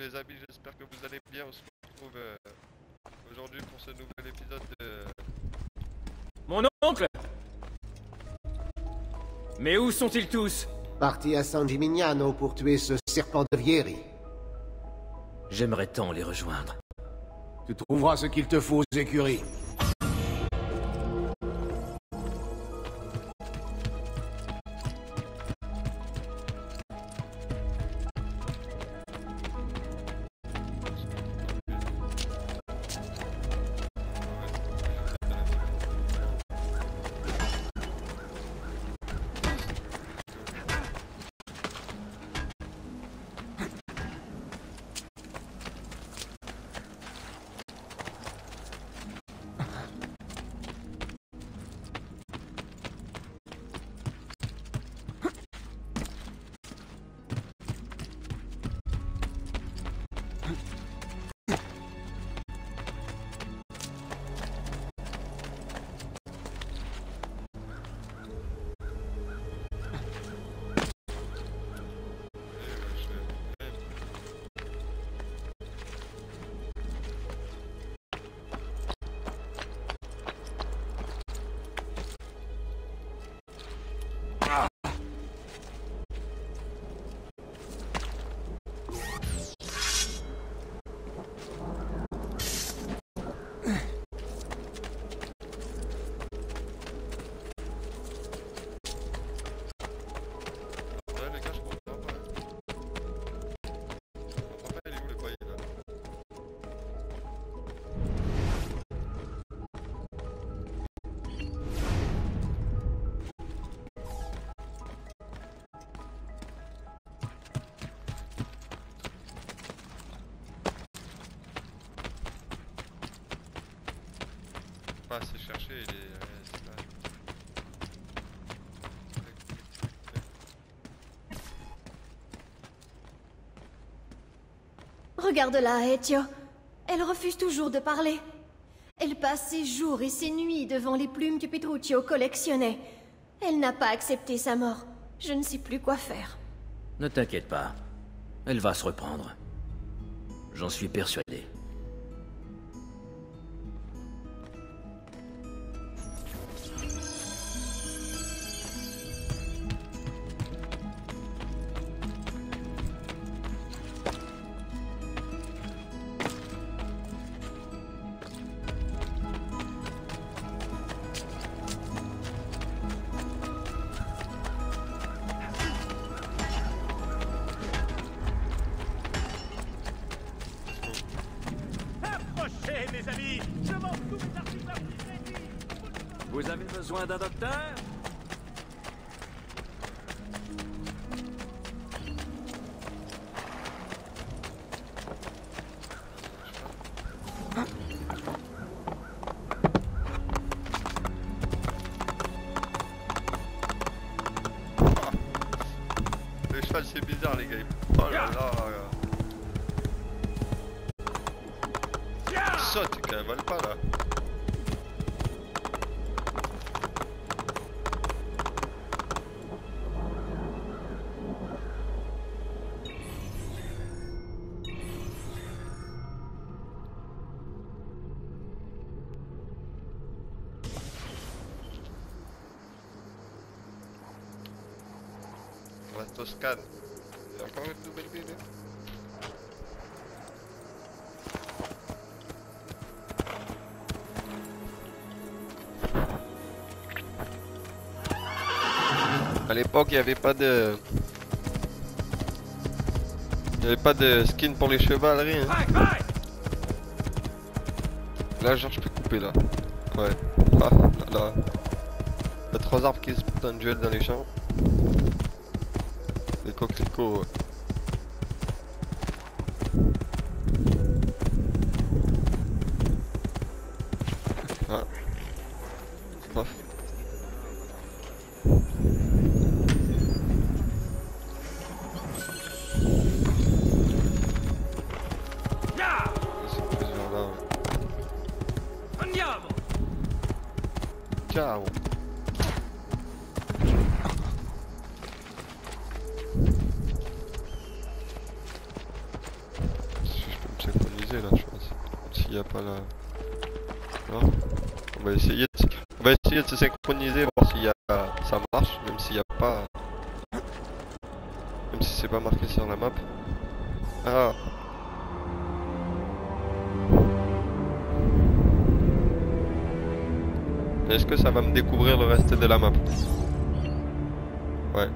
les amis, j'espère que vous allez bien. On se retrouve aujourd'hui pour ce nouvel épisode de... Mon oncle! Mais où sont-ils tous? Parti à San Gimignano pour tuer ce serpent de Vieri. J'aimerais tant les rejoindre. Tu trouveras ce qu'il te faut aux écuries. Pas assez cherché, il est... c'est là. Regarde-la, Ezio. Elle refuse toujours de parler. Elle passe ses jours et ses nuits devant les plumes que Petruccio collectionnait. Elle n'a pas accepté sa mort. Je ne sais plus quoi faire. Ne t'inquiète pas. Elle va se reprendre. J'en suis persuadé. Mes amis, je vends tous mes articles. Vous avez besoin d'un docteur? Le cheval c'est bizarre les gars. Oh là là. Saute, il cavale pas là. La Toscane. Il y a encore une nouvelle ville. À l'époque, il n'y avait pas de... Il n'y avait pas de skin pour les chevaleries. Hein. Là, genre, je peux couper là. Ouais. Ah, là. Il y a 3 arbres qui se portent un duel dans les champs. Les coquelicots. Ah. Paf. Ciao. s'il n'y a pas la... Non. On va essayer de se synchroniser, voir s'il y a... ça marche, même s'il n'y a pas... Même si c'est pas marqué sur la map. Ah. Est-ce que ça va me découvrir le reste de la map? Ouais.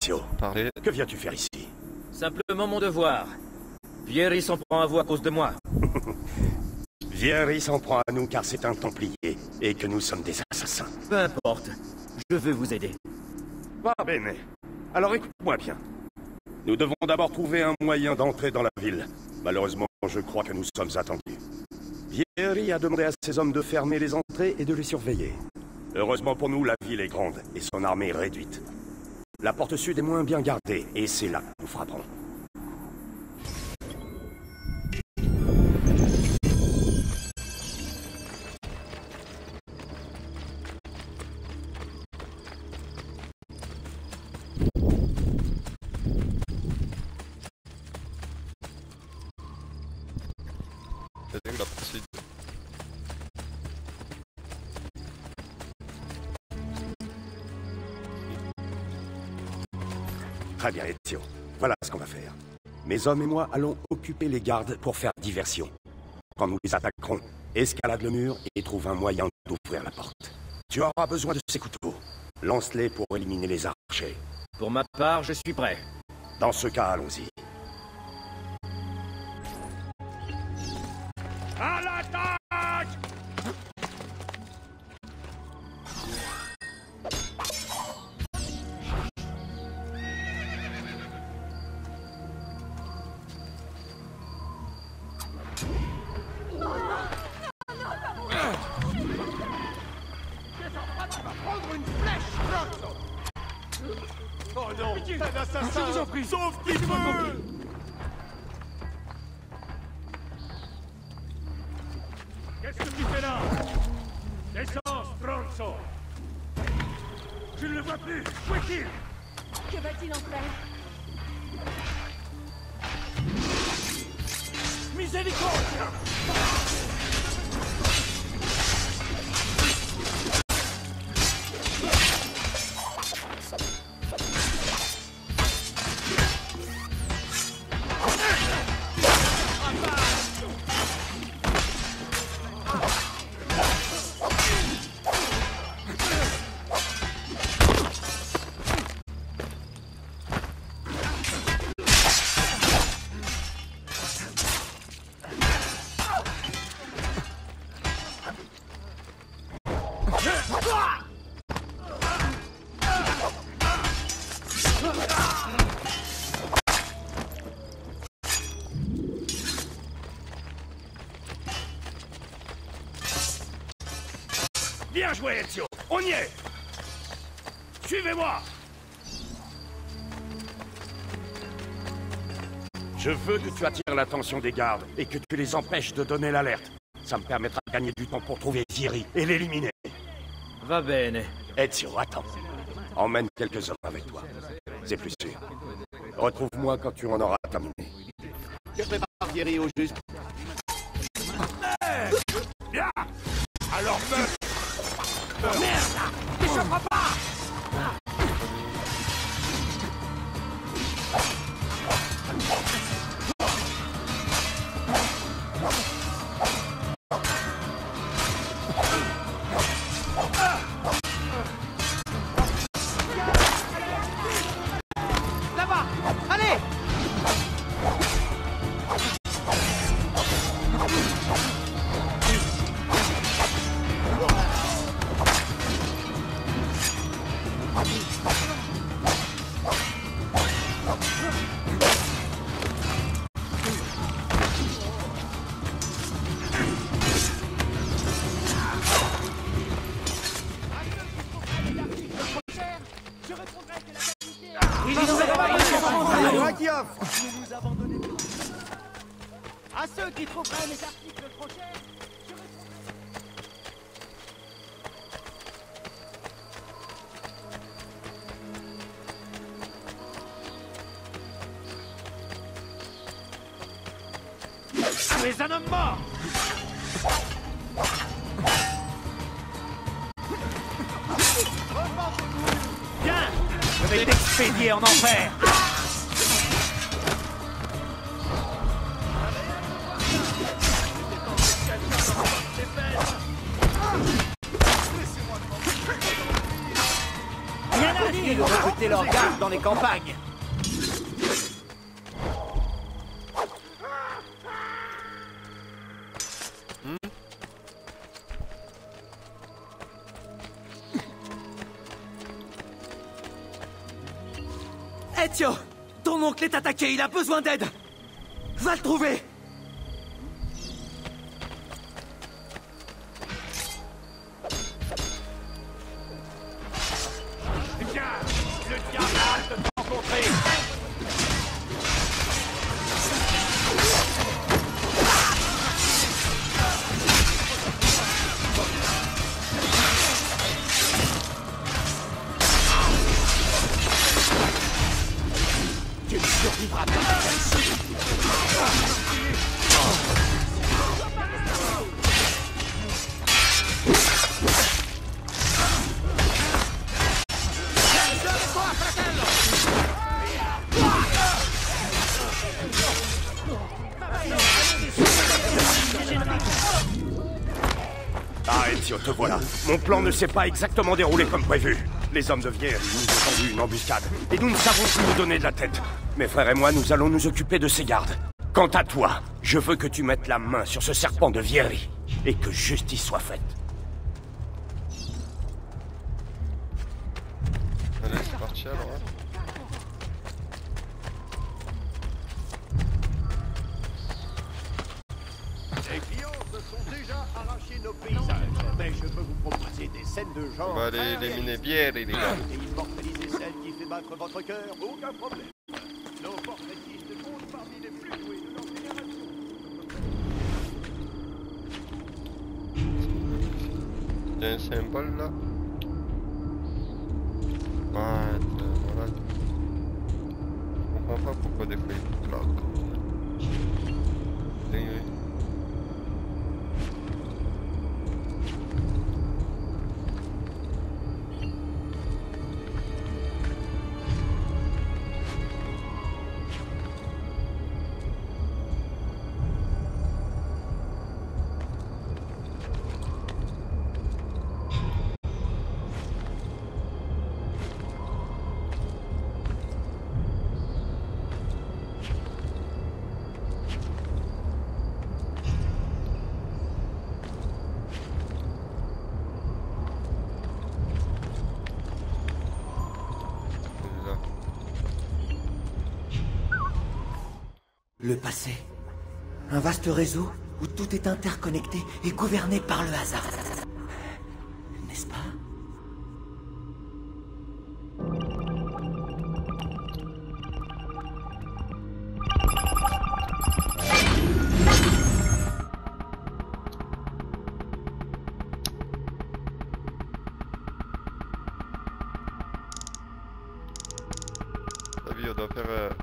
Ezio, Parler. que viens-tu faire ici? Simplement mon devoir. Vieri s'en prend à vous à cause de moi. Vieri s'en prend à nous car c'est un Templier et que nous sommes des assassins. Peu importe. Je veux vous aider. Va bene. Alors écoute-moi bien. Nous devons d'abord trouver un moyen d'entrer dans la ville. Malheureusement, je crois que nous sommes attendus. Vieri a demandé à ses hommes de fermer les entrées et de les surveiller. Heureusement pour nous, la ville est grande et son armée est réduite. La porte sud est moins bien gardée et c'est là que nous frapperons. La poursuite. Très bien, Ezio. Voilà ce qu'on va faire. Mes hommes et moi allons occuper les gardes pour faire diversion. Quand nous les attaquerons, escalade le mur et trouve un moyen d'ouvrir la porte. Tu auras besoin de ces couteaux. Lance-les pour éliminer les archers. Pour ma part, je suis prêt. Dans ce cas, allons-y. À l'attaque! Oh non, un assassin! Je vous en prie, sauve qui peut! Qu'est-ce que tu fais là? Descends, Stronzo! Je ne le vois plus! Où est-il? Que va-t-il en faire? Miséricorde! Bien joué, Ezio! On y est! Suivez-moi! Je veux que tu attires l'attention des gardes et que tu les empêches de donner l'alerte. Ça me permettra de gagner du temps pour trouver Vieri et l'éliminer. Va bene. Ezio, attends. Emmène quelques hommes avec toi. C'est plus sûr. Retrouve-moi quand tu en auras terminé. Je prépare Vieri au juste. Bien! Alors meurs! Merde! N'échappera pas! Là-bas! Allez! À ceux qui trouveraient mes articles trop chers, Tu es un homme mort! viens! Je vais t'expédier en enfer! Rien à dire de recruter leurs gardes dans les campagnes! Ezio! Ton oncle est attaqué, il a besoin d'aide! Va le trouver! Viens! Le diable a hâte de te rencontrer! Tu ne survivras pas! Ah, Ezio, te voilà. Mon plan ne s'est pas exactement déroulé comme prévu. Les hommes de Vieri nous ont tendu une embuscade, et nous ne savons plus nous donner de la tête. Mes frères et moi, nous allons nous occuper de ces gardes. Quant à toi, je veux que tu mettes la main sur ce serpent de Vieri, et que justice soit faite. Allez, c'est parti alors. Hein. Les clients se sont déjà arrachés nos paysages, mais je peux vous proposer des scènes de genre. On va aller éliminer Vieri, les gars. Et immortaliser celle qui fait battre votre cœur, aucun problème. Nos portraitistes comptent parmi les plus doués de leur génération. Il y a un symbole là. Ouais, voilà. Je comprends pas pourquoi des fois il bloque comme ça. Dinguerie. Le passé. Un vaste réseau où tout est interconnecté et gouverné par le hasard. N'est-ce pas? La vie, on doit faire...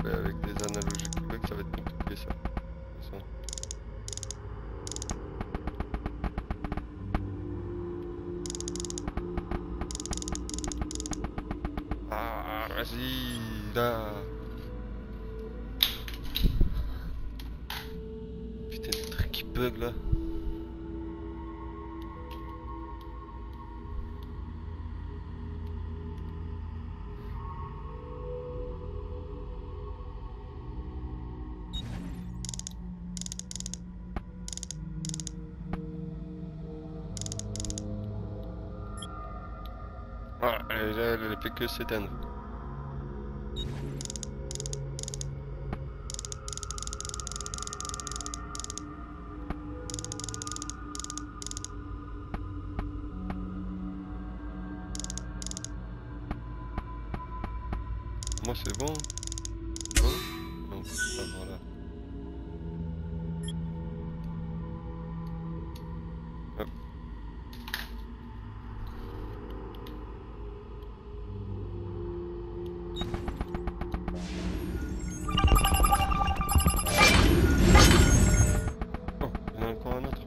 avec des analogies complexes, ça va être compliqué ça. De toute façon. Ah, vas-y, là. Putain, le truc qui bug là. Ah, elle fait que s'éteindre. Normalement c'est bon. Non? Non, pas voilà. Hop. Oh, il y en a encore un autre.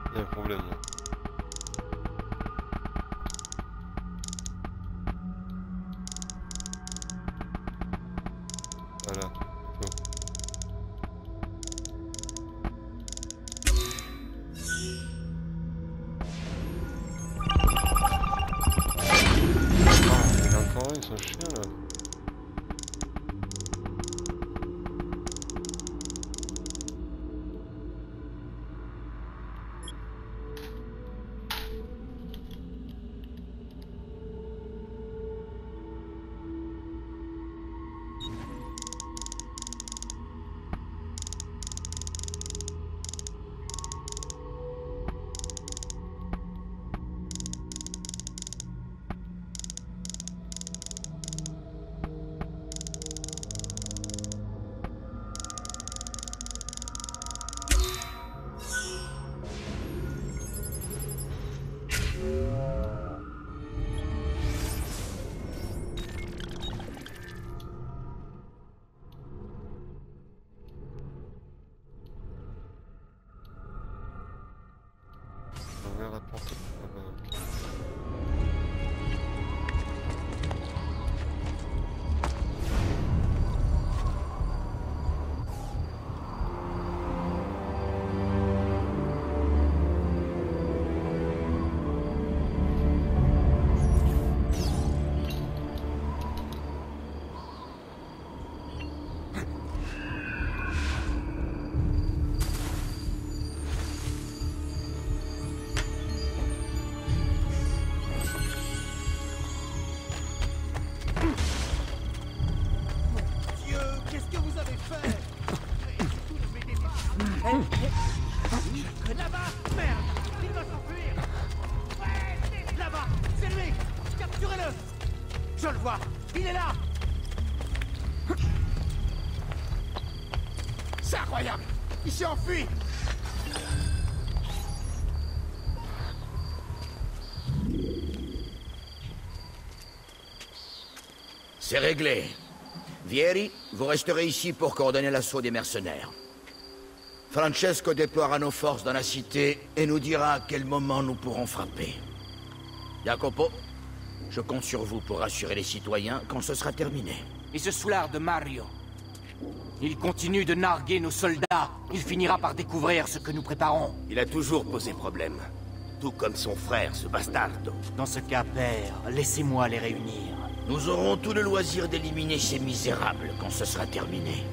Il y a un problème là. Voilà. Bon. Ah, il y en a encore un, ils sont chiants là. On verra la porte. Ah bah, ok. Dieu, qu'est-ce que vous avez fait? Là-bas! Merde! Il va s'enfuir! Ouais! Là-bas! C'est lui! Capturez-le! Je le vois! Il est là! C'est incroyable! Il s'est enfui! C'est réglé. Vieri, vous resterez ici pour coordonner l'assaut des mercenaires. Francesco déploiera nos forces dans la cité et nous dira à quel moment nous pourrons frapper. Jacopo, je compte sur vous pour rassurer les citoyens quand ce sera terminé. Et ce soulard de Mario. Il continue de narguer nos soldats. Il finira par découvrir ce que nous préparons. Il a toujours posé problème. Tout comme son frère, ce bastardo. Dans ce cas, père, laissez-moi les réunir. Nous aurons tout le loisir d'éliminer ces misérables quand ce sera terminé.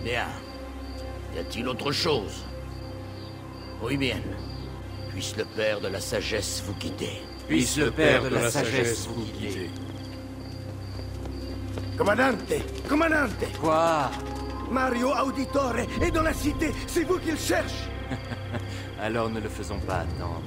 Bien. Y a-t-il autre chose? Oui bien. Puisse le Père de la Sagesse vous guider. Puisse le Père de la Sagesse vous guider. Comandante! Comandante! Quoi? Mario Auditore est dans la cité! C'est vous qu'il cherche! Alors ne le faisons pas attendre.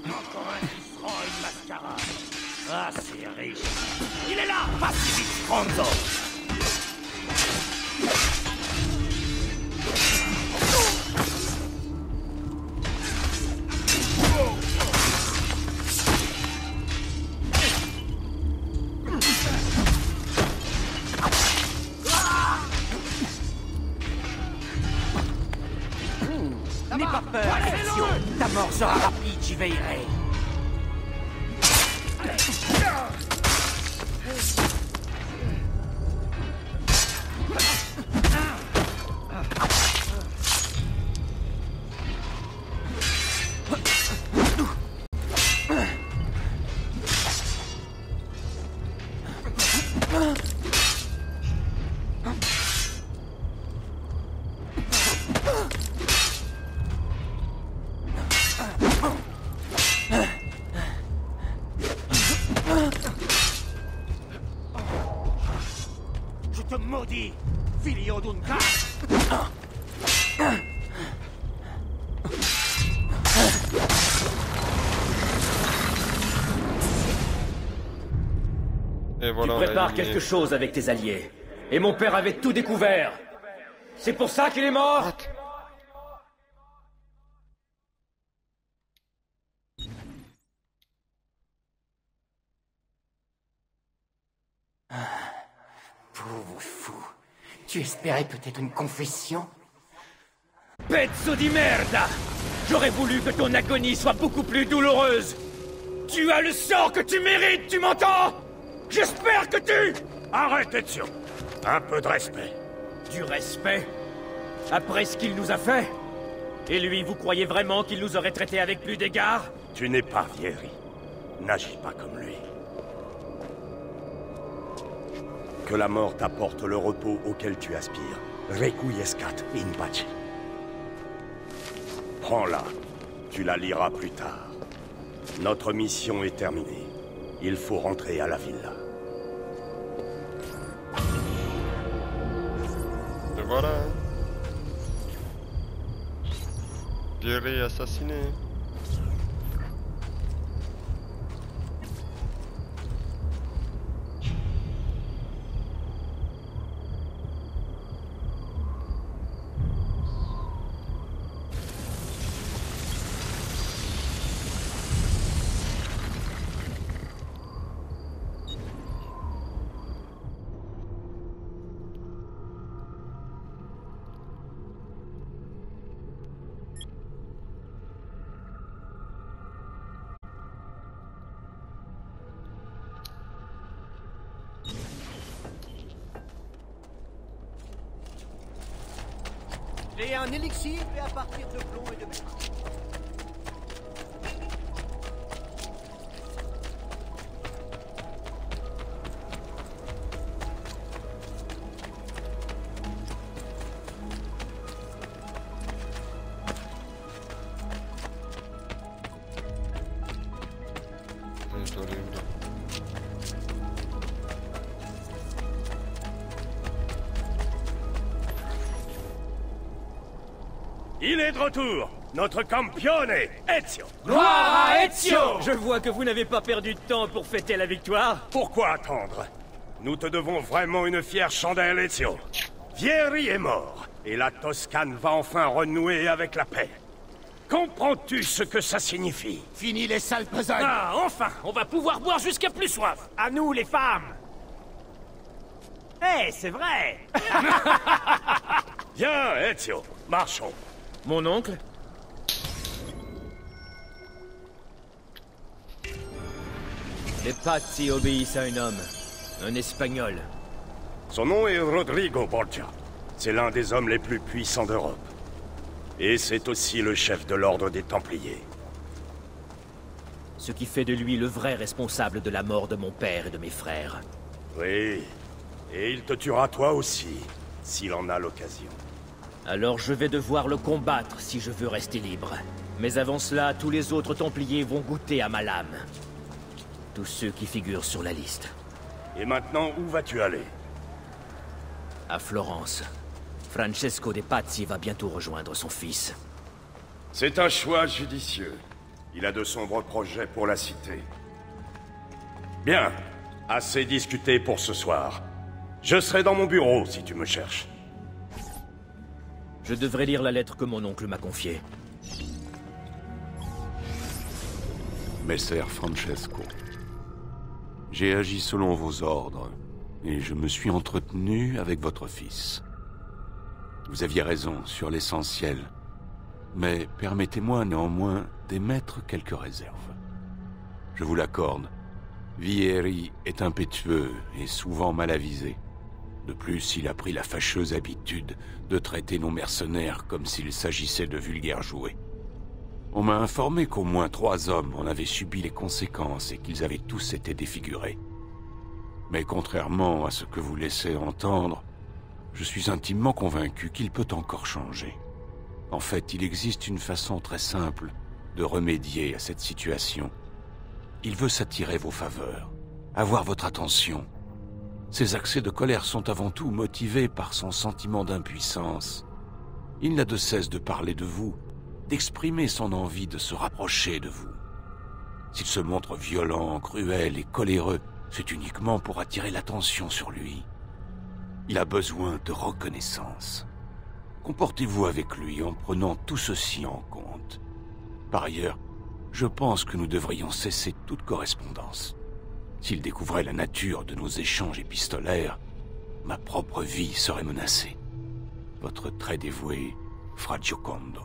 Encore un qui se rend à une mascarade. Ah, c'est riche. Il est là! Pas si vite, Stronzo! N'aie pas peur, Alessio. Ta mort sera rapide, j'y veillerai. Je te maudis, filio d'un cas. Et voilà, Tu prépares quelque chose avec tes alliés. Et mon père avait tout découvert. C'est pour ça qu'il est mort. Pauvre fou. Tu espérais peut-être une confession? Pezzo di merda! J'aurais voulu que ton agonie soit beaucoup plus douloureuse. Tu as le sort que tu mérites, tu m'entends? J'espère que tu... Arrête, Ezio. Un peu de respect. Du respect? Après ce qu'il nous a fait? Et lui, vous croyez vraiment qu'il nous aurait traités avec plus d'égard? Tu n'es pas Vieri. N'agis pas comme lui. Que la mort t'apporte le repos auquel tu aspires. Requiescat in pace. Prends-la. Tu la liras plus tard. Notre mission est terminée. Il faut rentrer à la villa. Et voilà. Vieri assassiné. Et un élixir fait à partir de plomb et de métal. Il est de retour. Notre campione, Ezio. Gloire à Ezio! Je vois que vous n'avez pas perdu de temps pour fêter la victoire. Pourquoi attendre? Nous te devons vraiment une fière chandelle, Ezio. Vieri est mort, et la Toscane va enfin renouer avec la paix. Comprends-tu ce que ça signifie? Fini les sales besognes. Ah, enfin! On va pouvoir boire jusqu'à plus soif. À nous, les femmes! Eh, c'est vrai! Viens, Ezio, marchons. Mon oncle? Les Pazzi obéissent à un homme. Un Espagnol. Son nom est Rodrigo Borgia. C'est l'un des hommes les plus puissants d'Europe. Et c'est aussi le chef de l'ordre des Templiers. Ce qui fait de lui le vrai responsable de la mort de mon père et de mes frères. Oui, et il te tuera toi aussi, s'il en a l'occasion. Alors je vais devoir le combattre si je veux rester libre. Mais avant cela, tous les autres Templiers vont goûter à ma lame. Tous ceux qui figurent sur la liste. Et maintenant, où vas-tu aller? À Florence. Francesco de Pazzi va bientôt rejoindre son fils. C'est un choix judicieux. Il a de sombres projets pour la cité. Bien, assez discuté pour ce soir. Je serai dans mon bureau si tu me cherches. Je devrais lire la lettre que mon oncle m'a confiée. Messer Francesco, j'ai agi selon vos ordres, et je me suis entretenu avec votre fils. Vous aviez raison sur l'essentiel, mais permettez-moi néanmoins d'émettre quelques réserves. Je vous l'accorde, Vieri est impétueux et souvent mal avisé. De plus, il a pris la fâcheuse habitude de traiter nos mercenaires comme s'il s'agissait de vulgaires jouets. On m'a informé qu'au moins 3 hommes en avaient subi les conséquences et qu'ils avaient tous été défigurés. Mais contrairement à ce que vous laissez entendre, je suis intimement convaincu qu'il peut encore changer. En fait, il existe une façon très simple de remédier à cette situation. Il veut s'attirer vos faveurs, avoir votre attention. Ses accès de colère sont avant tout motivés par son sentiment d'impuissance. Il n'a de cesse de parler de vous, d'exprimer son envie de se rapprocher de vous. S'il se montre violent, cruel et coléreux, c'est uniquement pour attirer l'attention sur lui. Il a besoin de reconnaissance. Comportez-vous avec lui en prenant tout ceci en compte. Par ailleurs, je pense que nous devrions cesser toute correspondance. S'il découvrait la nature de nos échanges épistolaires, ma propre vie serait menacée. Votre très dévoué, Fra Giocondo.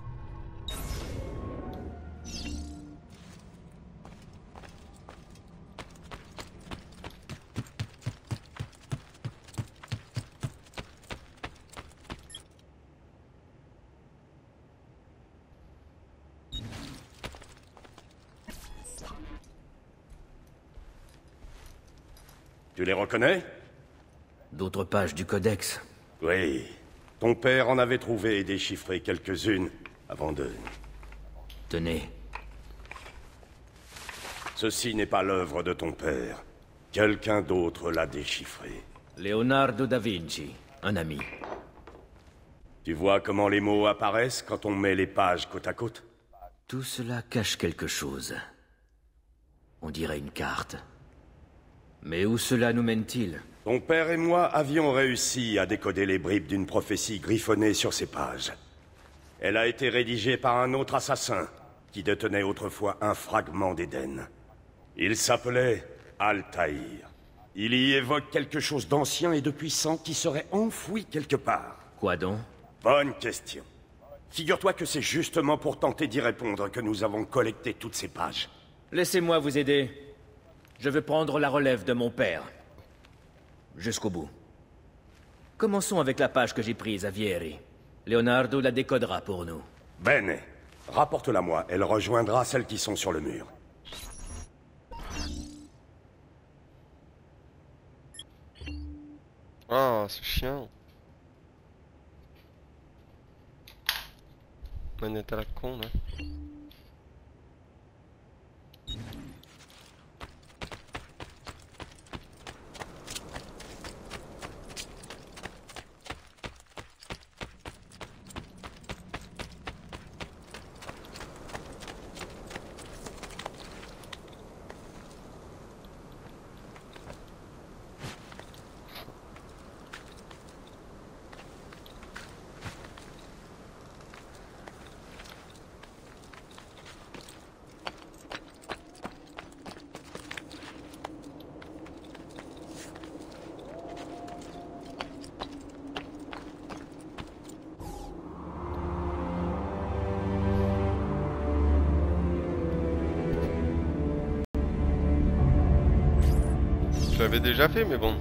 Tu les reconnais? D'autres pages du codex. Oui. Ton père en avait trouvé et déchiffré quelques-unes avant de... Tenez. Ceci n'est pas l'œuvre de ton père. Quelqu'un d'autre l'a déchiffré. Leonardo da Vinci, un ami. Tu vois comment les mots apparaissent quand on met les pages côte à côte? Tout cela cache quelque chose. On dirait une carte. Mais où cela nous mène-t-il? Ton père et moi avions réussi à décoder les bribes d'une prophétie griffonnée sur ces pages. Elle a été rédigée par un autre assassin, qui détenait autrefois un fragment d'Éden. Il s'appelait Altaïr. Il y évoque quelque chose d'ancien et de puissant qui serait enfoui quelque part. Quoi donc? Bonne question. Figure-toi que c'est justement pour tenter d'y répondre que nous avons collecté toutes ces pages. Laissez-moi vous aider. Je veux prendre la relève de mon père. Jusqu'au bout. Commençons avec la page que j'ai prise à Vieri. Leonardo la décodera pour nous. Bene. Rapporte-la moi. Elle rejoindra celles qui sont sur le mur. Ah, c'est chiant. Manette à la con, là. Je l'avais déjà fait, mais bon.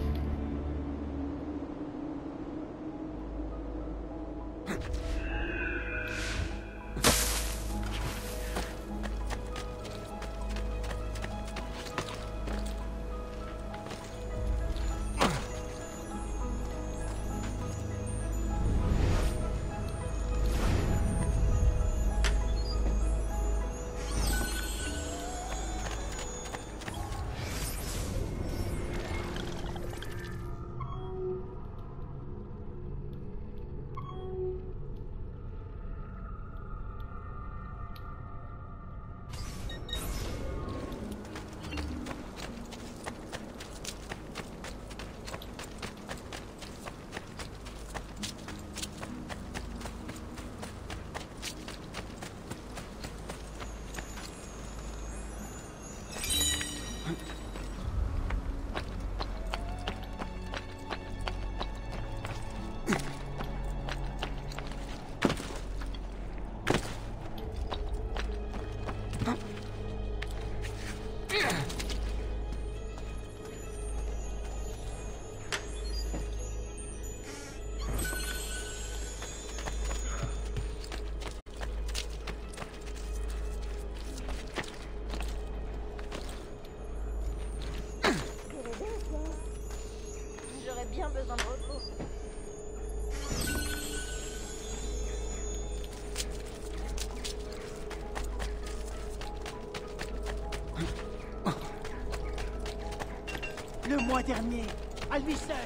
Le mois dernier, à lui seul.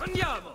Andiamo!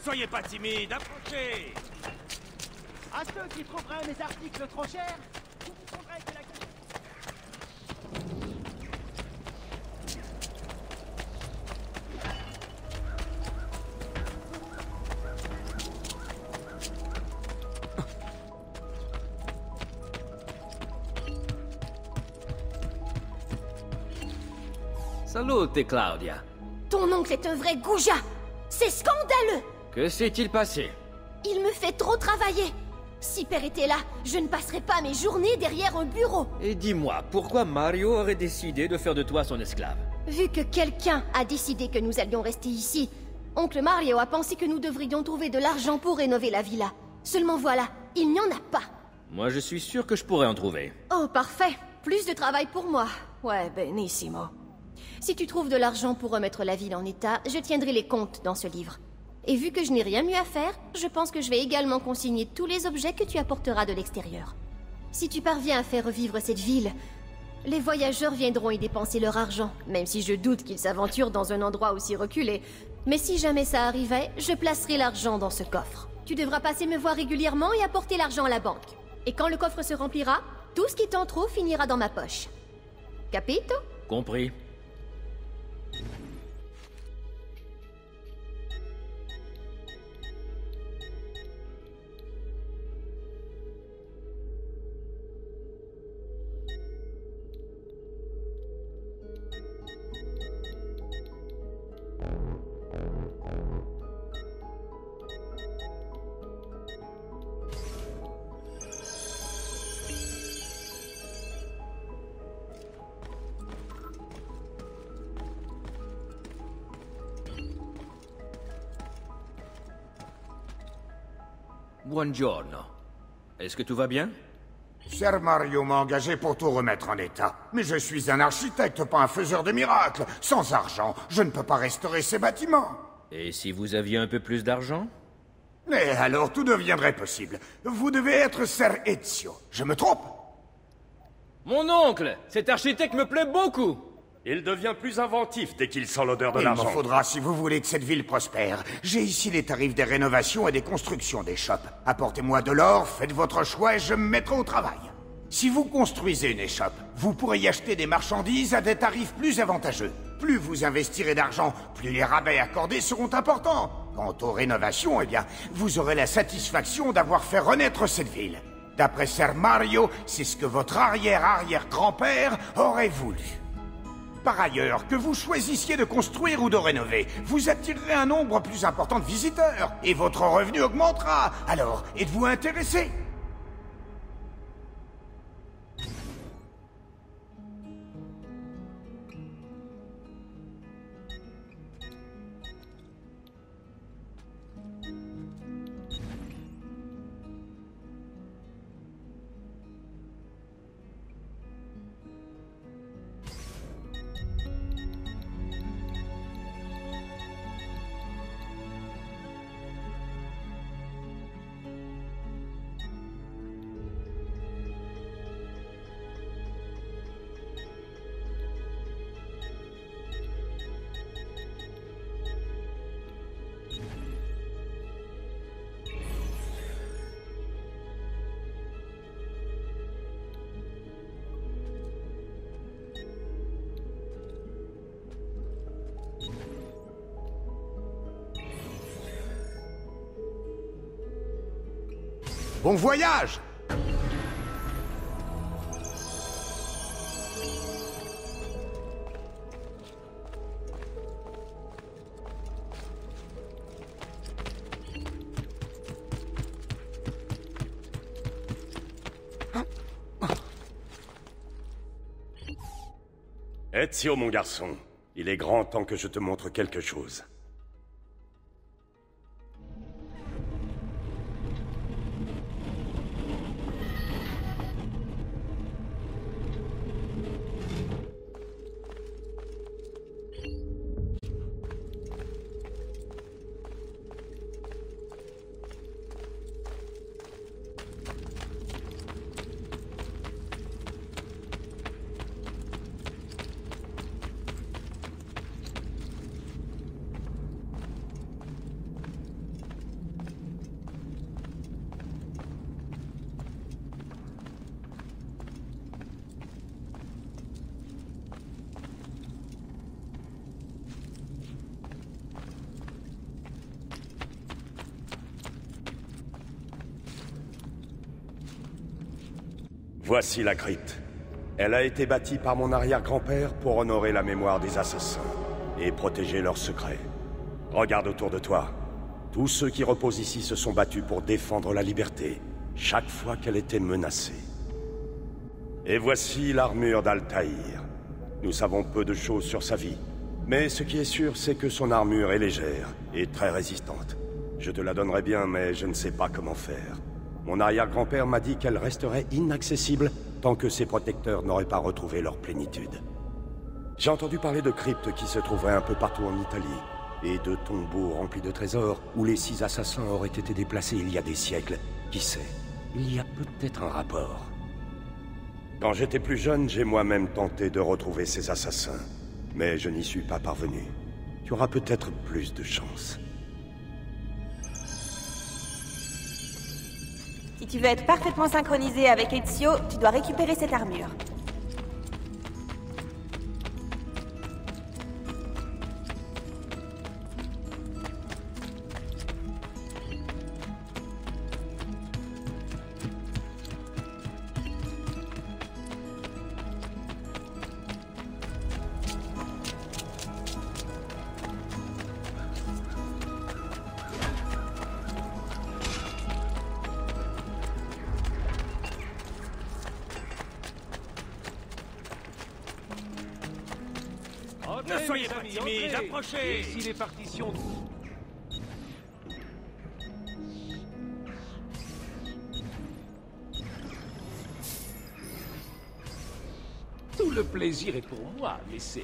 Soyez pas timide, approchez! À ceux qui trouveraient mes articles trop chers, vous comprendrez que la... Salute, Claudia. Ton oncle est un vrai goujat! C'est scandaleux! Que s'est-il passé? Il me fait trop travailler! Si Père était là, je ne passerais pas mes journées derrière un bureau! Et dis-moi, pourquoi Mario aurait décidé de faire de toi son esclave? Vu que quelqu'un a décidé que nous allions rester ici, oncle Mario a pensé que nous devrions trouver de l'argent pour rénover la villa. Seulement voilà, il n'y en a pas. Moi, je suis sûr que je pourrais en trouver. Oh, parfait. Plus de travail pour moi. Ouais, benissimo. Si tu trouves de l'argent pour remettre la ville en état, je tiendrai les comptes dans ce livre. Et vu que je n'ai rien mieux à faire, je pense que je vais également consigner tous les objets que tu apporteras de l'extérieur. Si tu parviens à faire revivre cette ville, les voyageurs viendront y dépenser leur argent, même si je doute qu'ils s'aventurent dans un endroit aussi reculé. Mais si jamais ça arrivait, je placerai l'argent dans ce coffre. Tu devras passer me voir régulièrement et apporter l'argent à la banque. Et quand le coffre se remplira, tout ce qui t'en trop finira dans ma poche. Capito? Compris. Buongiorno. Est-ce que tout va bien? Ser Mario m'a engagé pour tout remettre en état. Mais je suis un architecte, pas un faiseur de miracles. Sans argent, je ne peux pas restaurer ces bâtiments. Et si vous aviez un peu plus d'argent? Mais alors tout deviendrait possible. Vous devez être Ser Ezio. Je me trompe? Mon oncle! Cet architecte me plaît beaucoup! Il devient plus inventif dès qu'il sent l'odeur de Il m'en l'argent. faudra si vous voulez que cette ville prospère. J'ai ici les tarifs des rénovations et des constructions des shops. Apportez-moi de l'or, faites votre choix et je me mettrai au travail. Si vous construisez une échoppe, vous pourrez y acheter des marchandises à des tarifs plus avantageux. Plus vous investirez d'argent, plus les rabais accordés seront importants. Quant aux rénovations, eh bien, vous aurez la satisfaction d'avoir fait renaître cette ville. D'après Ser Mario, c'est ce que votre arrière-arrière-grand-père aurait voulu. Par ailleurs, que vous choisissiez de construire ou de rénover, vous attirerez un nombre plus important de visiteurs, et votre revenu augmentera. Alors, êtes-vous intéressé ? Bon voyage! Ezio, mon garçon, il est grand temps que je te montre quelque chose. Voici la crypte. Elle a été bâtie par mon arrière-grand-père pour honorer la mémoire des assassins et protéger leurs secrets. Regarde autour de toi. Tous ceux qui reposent ici se sont battus pour défendre la liberté, chaque fois qu'elle était menacée. Et voici l'armure d'Altaïr. Nous savons peu de choses sur sa vie, mais ce qui est sûr, c'est que son armure est légère et très résistante. Je te la donnerais bien, mais je ne sais pas comment faire. Mon arrière-grand-père m'a dit qu'elle resterait inaccessible tant que ses protecteurs n'auraient pas retrouvé leur plénitude. J'ai entendu parler de cryptes qui se trouveraient un peu partout en Italie, et de tombeaux remplis de trésors où les 6 assassins auraient été déplacés il y a des siècles. Qui sait, il y a peut-être un rapport. Quand j'étais plus jeune, j'ai moi-même tenté de retrouver ces assassins, mais je n'y suis pas parvenu. Tu auras peut-être plus de chance. Si tu veux être parfaitement synchronisé avec Ezio, tu dois récupérer cette armure. Ne soyez pas timides, approchez! Ici les partitions... Tout le plaisir est pour moi, messieurs.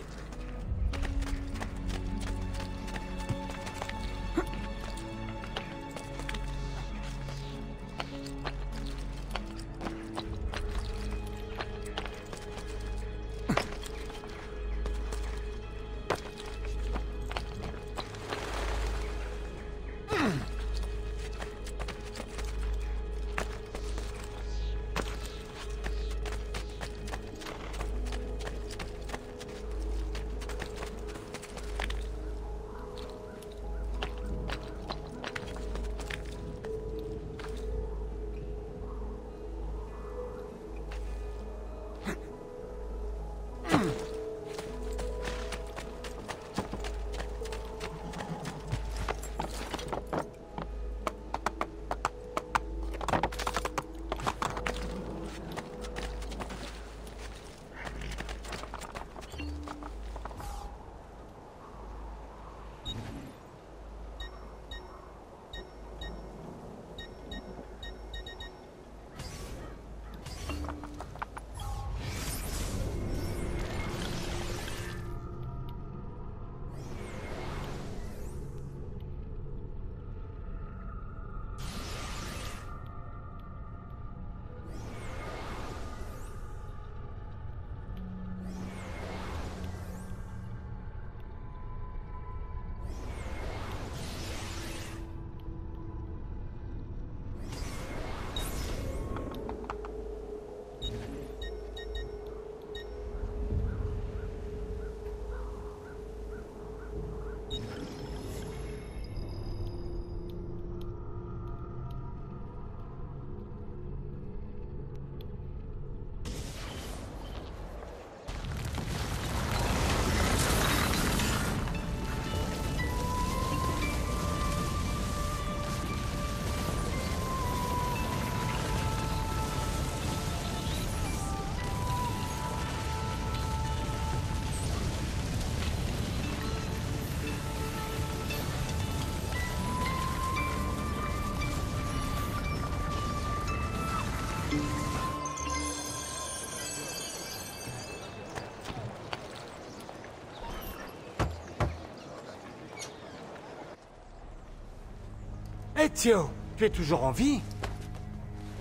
Ezio, tu es toujours en vie?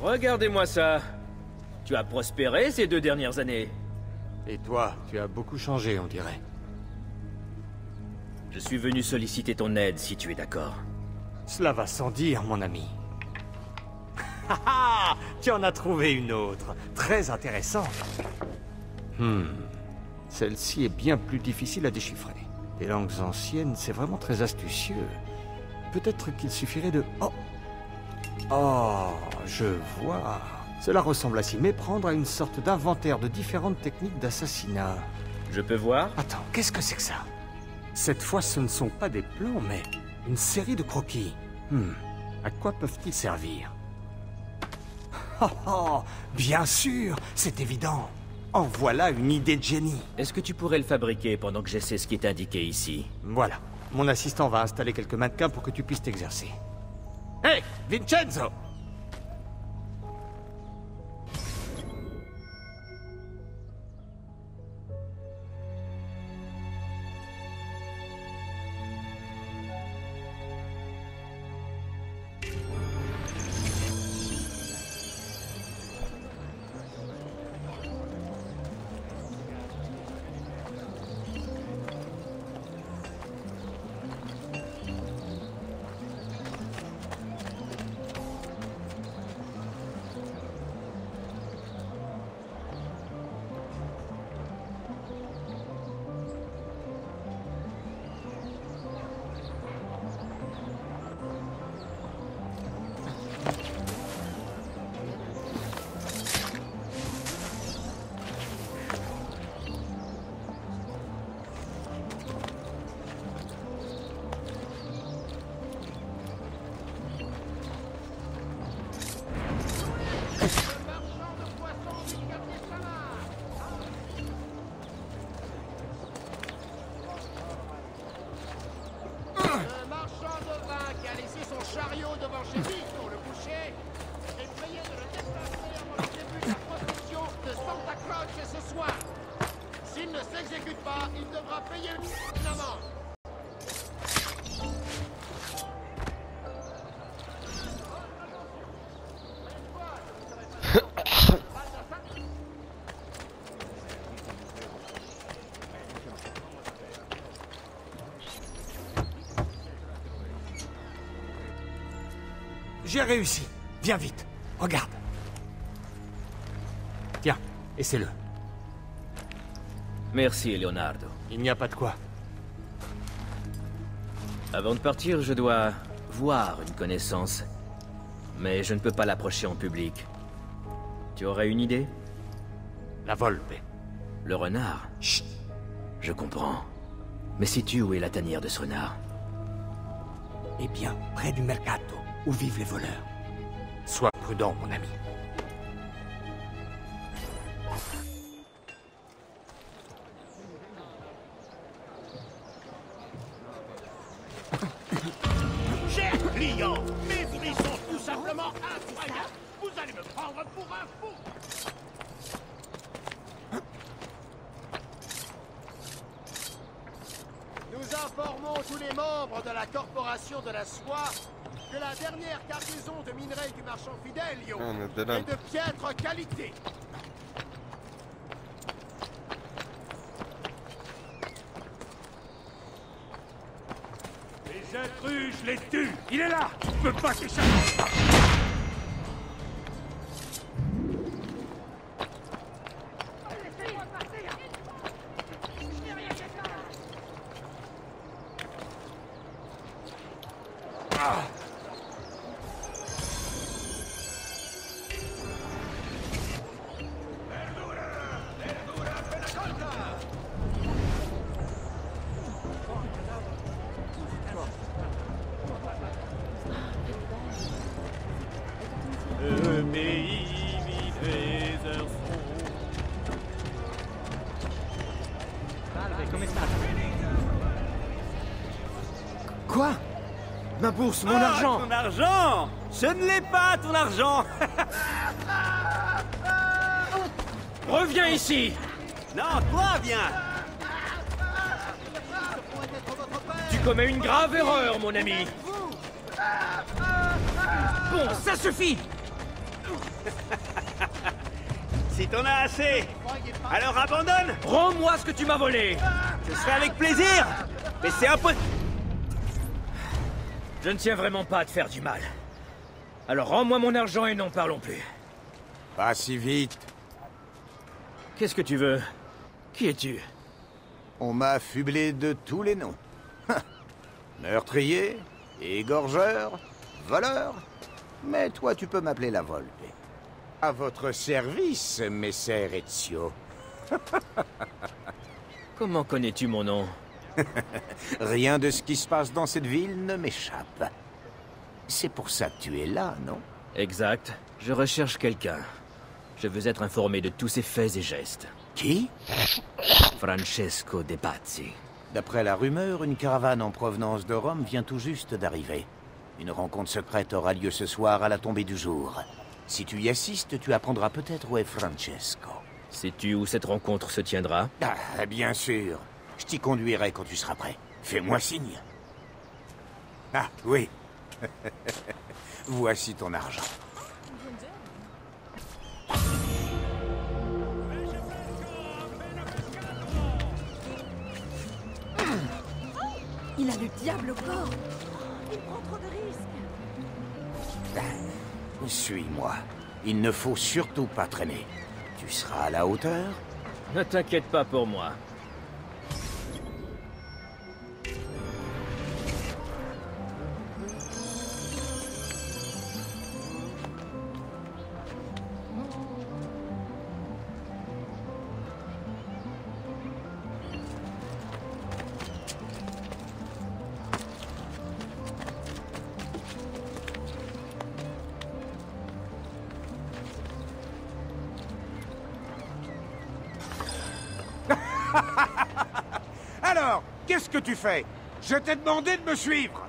Regardez-moi ça. Tu as prospéré ces 2 dernières années. Et toi, tu as beaucoup changé, on dirait. Je suis venu solliciter ton aide, si tu es d'accord. Cela va sans dire, mon ami. Haha, tu en as trouvé une autre. Très intéressante. Celle-ci est bien plus difficile à déchiffrer. Les langues anciennes, c'est vraiment très astucieux. Peut-être qu'il suffirait de... Oh, je vois. Cela ressemble à s'y méprendre à une sorte d'inventaire de différentes techniques d'assassinat. Je peux voir? Attends, qu'est-ce que c'est que ça? Cette fois, ce ne sont pas des plans, mais une série de croquis. À quoi peuvent-ils servir? Oh, bien sûr, c'est évident. En voilà une idée de génie. Est-ce que tu pourrais le fabriquer pendant que j'essaie ce qui est indiqué ici? Voilà. Mon assistant va installer quelques mannequins pour que tu puisses t'exercer. Hé, Vincenzo! J'ai réussi. Viens vite. Regarde. Tiens, essaie-le. Merci, Leonardo. Il n'y a pas de quoi. Avant de partir, je dois voir une connaissance. Mais je ne peux pas l'approcher en public. Tu aurais une idée? La Volpe. Le renard? Chut. Je comprends. Mais sais-tu où est la tanière de ce renard? Eh bien, près du mercato, où vivent les voleurs. Sois prudent, mon ami. Chers clients, mes prix sont tout simplement incroyables. Vous allez me prendre pour un fou. Nous informons tous les membres de la Corporation de la Soie que la dernière cargaison de minerais du marchand Fidelio est de piètre qualité. Les intrus, je les tue. Il est là. Je peux pas t'échapper. Quoi? Ma bourse, mon argent! Ton argent! Je ne l'ai pas, ton argent! Reviens ici! Non, toi, viens! Tu commets une grave erreur, mon ami! Bon, ça suffit! Si t'en as assez, alors abandonne! Rends-moi ce que tu m'as volé! Ce serait avec plaisir! Mais c'est impossible! Je ne tiens vraiment pas à te faire du mal. Alors rends-moi mon argent et n'en parlons plus. Pas si vite. Qu'est-ce que tu veux? Qui es-tu? On m'a affublé de tous les noms. Meurtrier, égorgeur, voleur. Mais toi, tu peux m'appeler la Volpe. À votre service, messer Ezio. Comment connais-tu mon nom? Rien de ce qui se passe dans cette ville ne m'échappe. C'est pour ça que tu es là, non? Exact. Je recherche quelqu'un. Je veux être informé de tous ses faits et gestes. Qui? Francesco De Pazzi. D'après la rumeur, une caravane en provenance de Rome vient tout juste d'arriver. Une rencontre secrète aura lieu ce soir à la tombée du jour. Si tu y assistes, tu apprendras peut-être où est Francesco. Sais-tu où cette rencontre se tiendra? Ah, bien sûr. Je t'y conduirai quand tu seras prêt. Fais-moi signe. Ah, oui. Voici ton argent. Il a le diable au corps. Il prend trop de risques. Suis-moi. Il ne faut surtout pas traîner. Tu seras à la hauteur? Ne t'inquiète pas pour moi. Alors, qu'est-ce que tu fais? Je t'ai demandé de me suivre.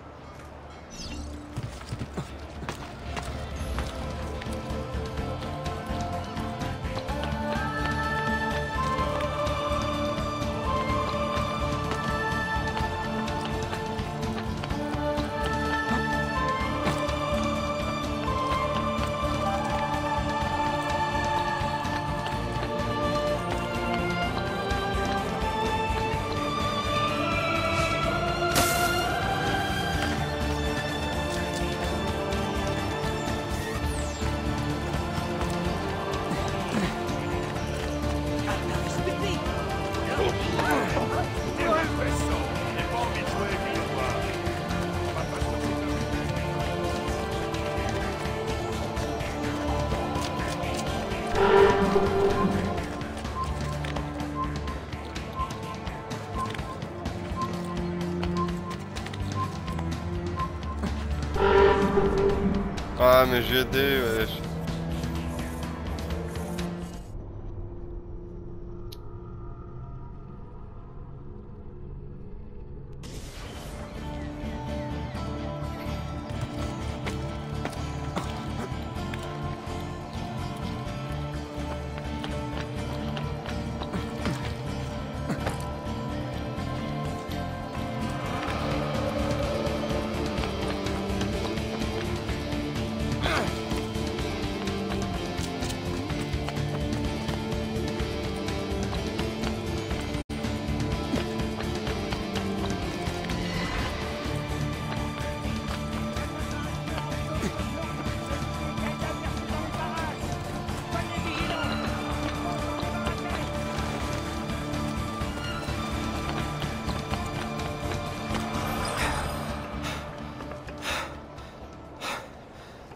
Ah mais j'ai aidé, wesh.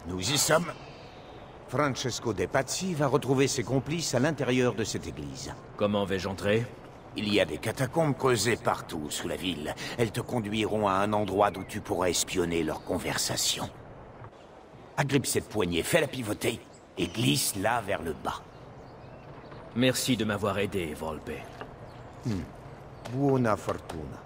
Nous y sommes. Francesco De Pazzi va retrouver ses complices à l'intérieur de cette église. Comment vais-je entrer? Il y a des catacombes creusées partout sous la ville. Elles te conduiront à un endroit d'où tu pourras espionner leur conversation. Agrippe cette poignée, fais-la pivoter et glisse-la vers le bas. Merci de m'avoir aidé, Volpe. Buona fortuna.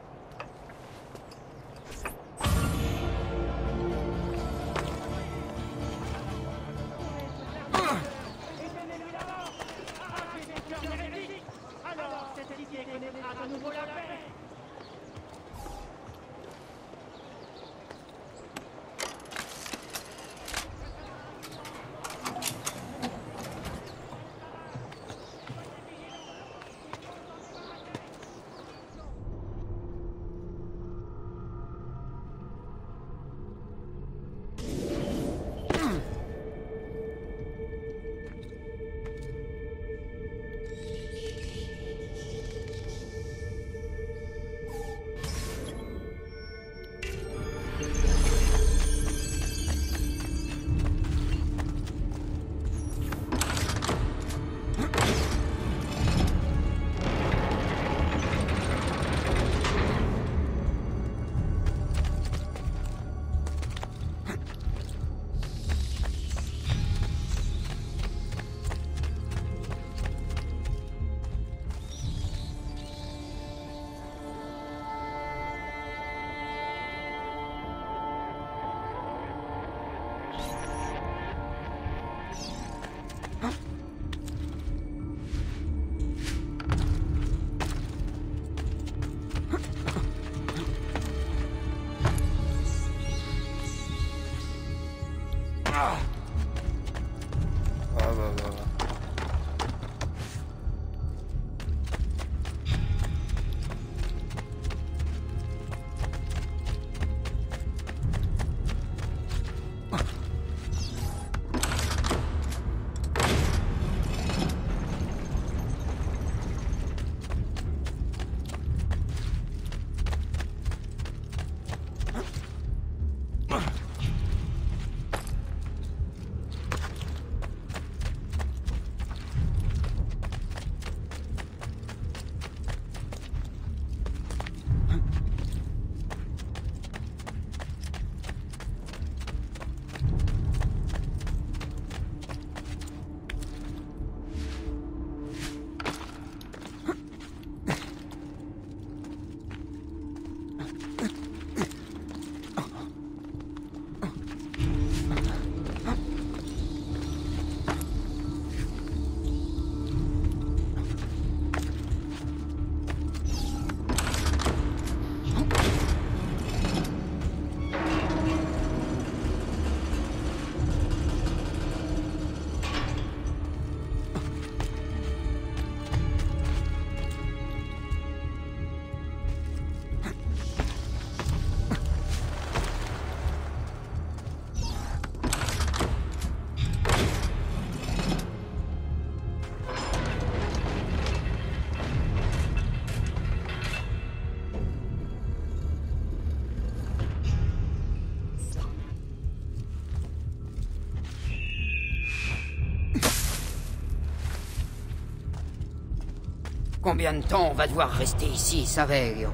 Combien de temps on va devoir rester ici, Saverio?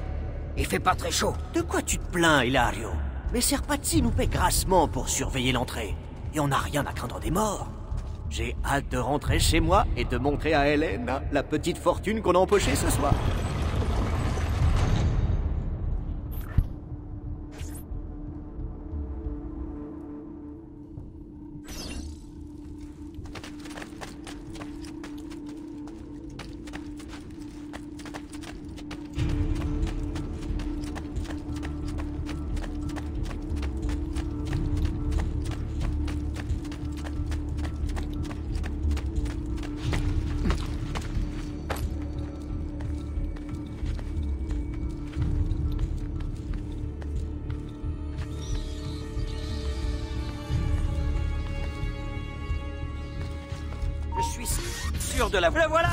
Il fait pas très chaud. De quoi tu te plains, Hilario? Mais Serpazzi nous paie grassement pour surveiller l'entrée. Et on n'a rien à craindre des morts. J'ai hâte de rentrer chez moi et de montrer à Hélène la petite fortune qu'on a empochée ce soir. De la... Le voilà!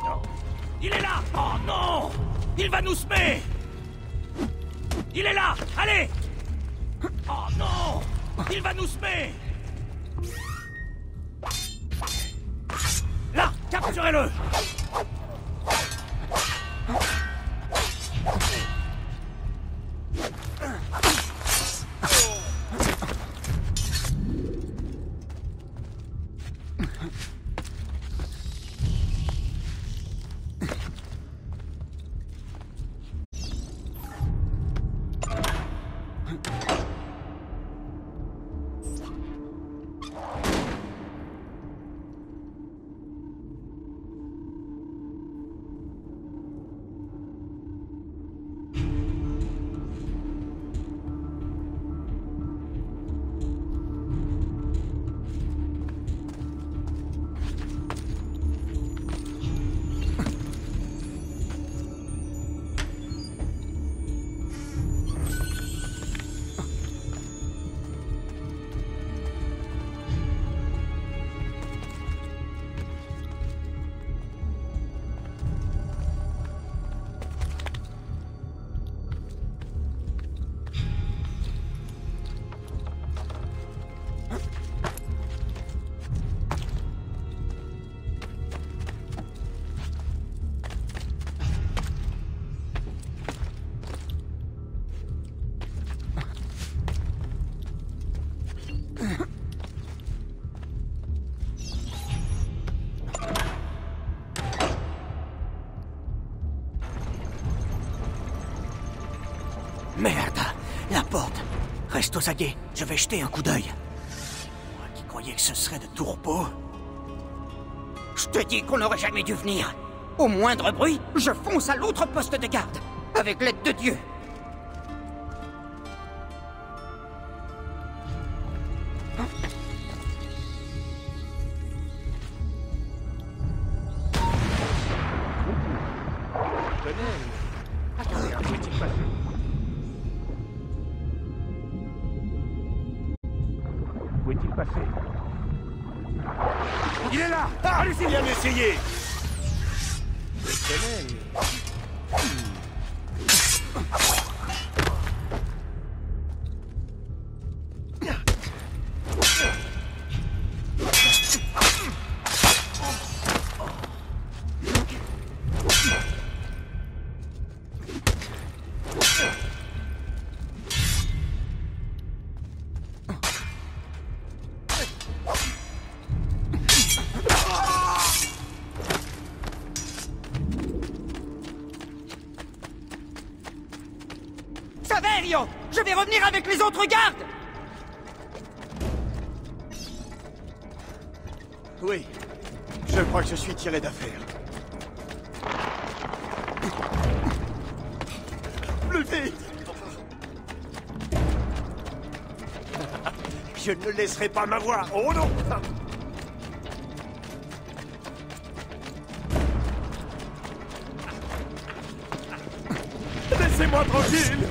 Non. Il est là! Oh non! Il va nous semer! Il est là! Allez! Oh non! Il va nous semer! Là! Capturez-le! Merde, la porte. Reste aux aguets, je vais jeter un coup d'œil. Moi qui croyais que ce serait de tout repos. Je te dis qu'on n'aurait jamais dû venir. Au moindre bruit, je fonce à l'autre poste de garde, avec l'aide de Dieu. Attendez, où est-il passé? Où est-il passé? Il est là! Allez-y, viens m'essayer! Saverio! Je vais revenir avec les autres gardes! Oui, je crois que je suis tiré d'affaire. Plus vite! Je ne laisserai pas m'avoir. Oh non! Laissez-moi tranquille!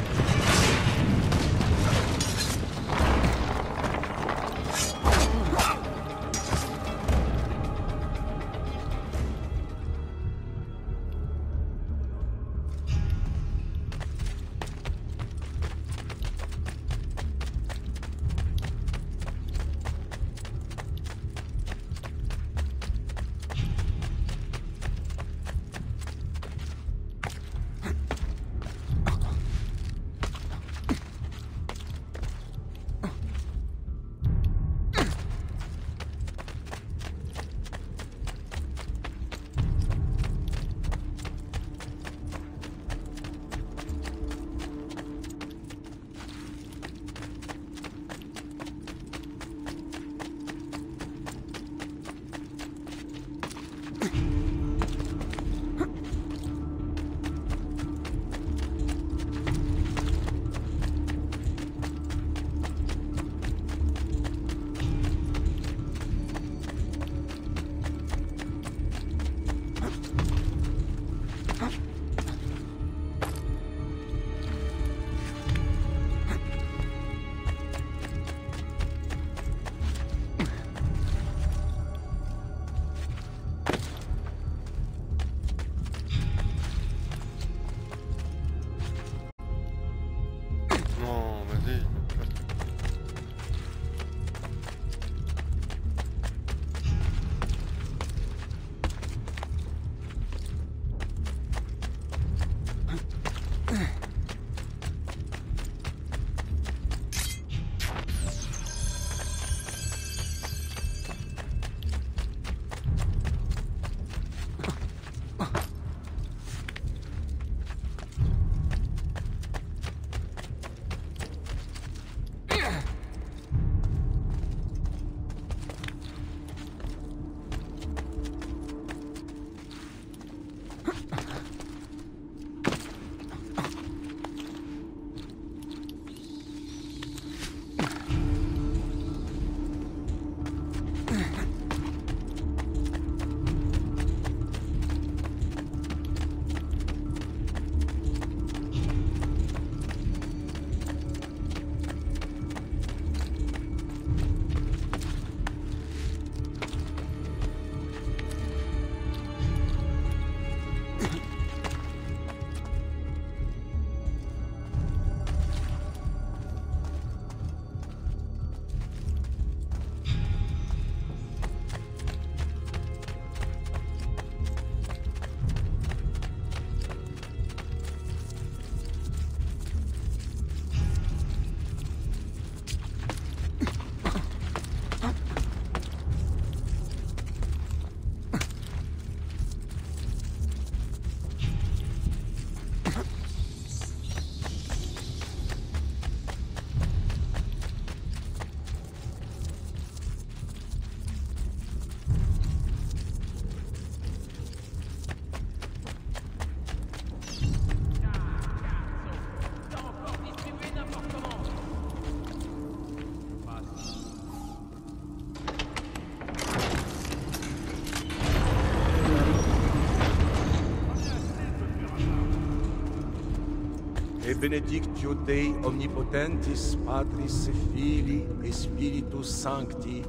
benedictio Dei omnipotentis, Patris et Filii et Spiritus Sancti,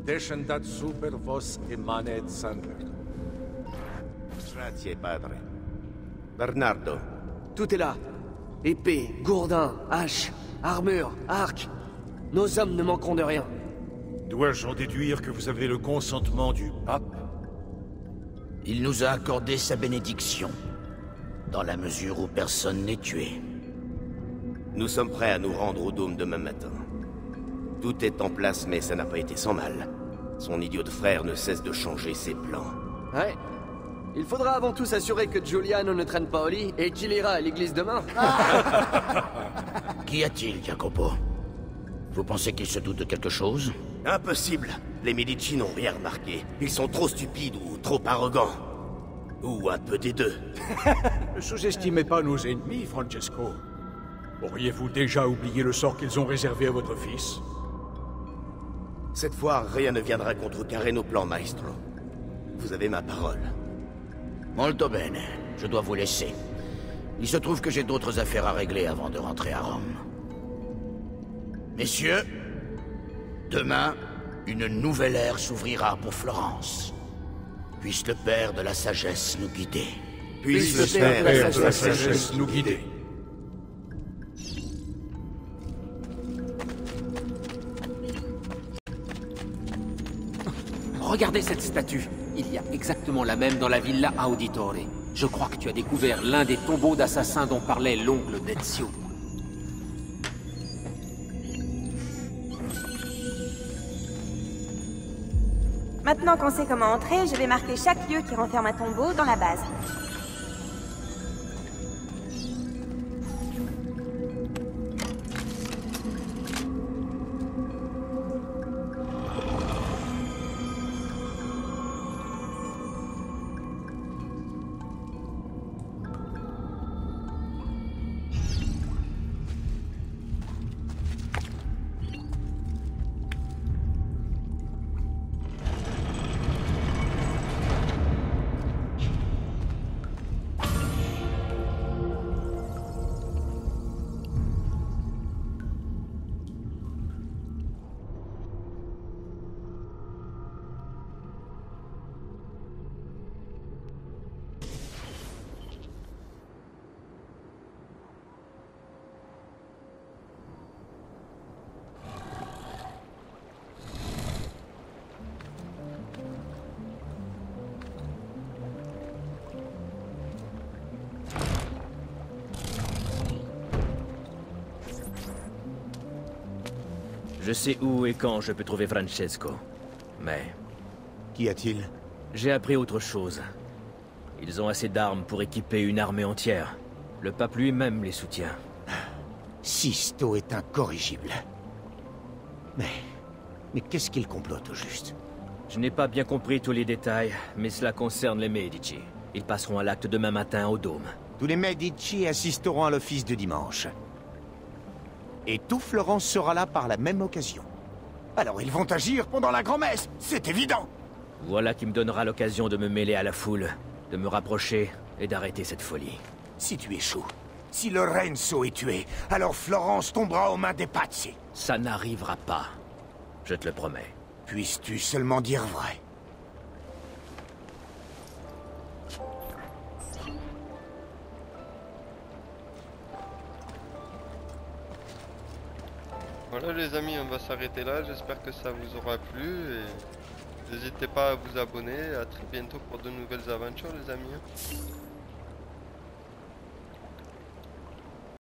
descendat super vos et manet semper. Grazie, padre. Bernardo. Tout est là. Épée, gourdin, hache, armure, arc. Nos hommes ne manqueront de rien. Dois-je en déduire que vous avez le consentement du pape? Il nous a accordé sa bénédiction, dans la mesure où personne n'est tué. Nous sommes prêts à nous rendre au dôme demain matin. Tout est en place, mais ça n'a pas été sans mal. Son idiot de frère ne cesse de changer ses plans. Ouais. Il faudra avant tout s'assurer que Giuliano ne traîne pas au lit et qu'il ira à l'église demain. Qu'y a-t-il, Jacopo? Vous pensez qu'il se doute de quelque chose? Impossible. Les Medici n'ont rien remarqué. Ils sont trop stupides ou trop arrogants. Ou un peu des deux. Ne sous-estimez pas nos ennemis, Francesco. Auriez-vous déjà oublié le sort qu'ils ont réservé à votre fils? Cette fois, rien ne viendra contrecarrer nos plans, maestro. Vous avez ma parole. Molto bene. Je dois vous laisser. Il se trouve que j'ai d'autres affaires à régler avant de rentrer à Rome. Messieurs, demain, une nouvelle ère s'ouvrira pour Florence. Puisse le Père de la Sagesse nous guider. Puisse le Père de la Sagesse nous guider. Regardez cette statue. Il y a exactement la même dans la Villa Auditore. Je crois que tu as découvert l'un des tombeaux d'assassins dont parlait l'oncle d'Ezio. Maintenant qu'on sait comment entrer, je vais marquer chaque lieu qui renferme un tombeau dans la base. Je sais où et quand je peux trouver Francesco. Mais... Qu'y a-t-il? J'ai appris autre chose. Ils ont assez d'armes pour équiper une armée entière. Le pape lui-même les soutient. Sisto est incorrigible. Mais qu'est-ce qu'il complote au juste? Je n'ai pas bien compris tous les détails, mais cela concerne les Medici. Ils passeront à l'acte demain matin au dôme. Tous les Medici assisteront à l'office de dimanche. Et tout Florence sera là par la même occasion. Alors ils vont agir pendant la grand-messe, c'est évident! Voilà qui me donnera l'occasion de me mêler à la foule, de me rapprocher et d'arrêter cette folie. Si tu échoues, si Lorenzo est tué, alors Florence tombera aux mains des Pazzi. Ça n'arrivera pas. Je te le promets. Puisses-tu seulement dire vrai? Voilà les amis, on va s'arrêter là, j'espère que ça vous aura plu et n'hésitez pas à vous abonner, à très bientôt pour de nouvelles aventures les amis.